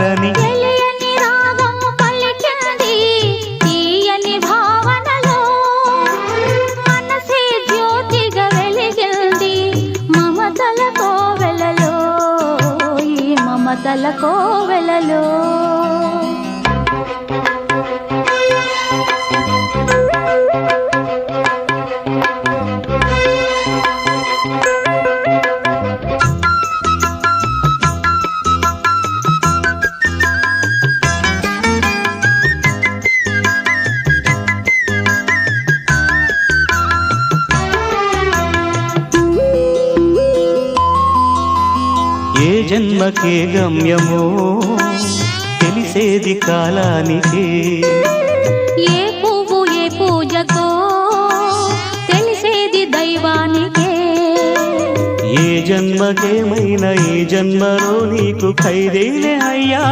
పాడని తెలియని రాగం పలికింది తీయని భావనలో మనసే జ్యోతిగా వెలిగింది మమతల కోవెలలో ఈ మమతల కోవెలలో ఏ జన్మకే గమ్యమో తెలిసేది కాలానికే ఏ పువ్వు ఏ పూజకో తెలిసేది దైవానికే ఏ జన్మకేమైనా ఈ జన్మలో నీకు ఖైదేలే అయ్యా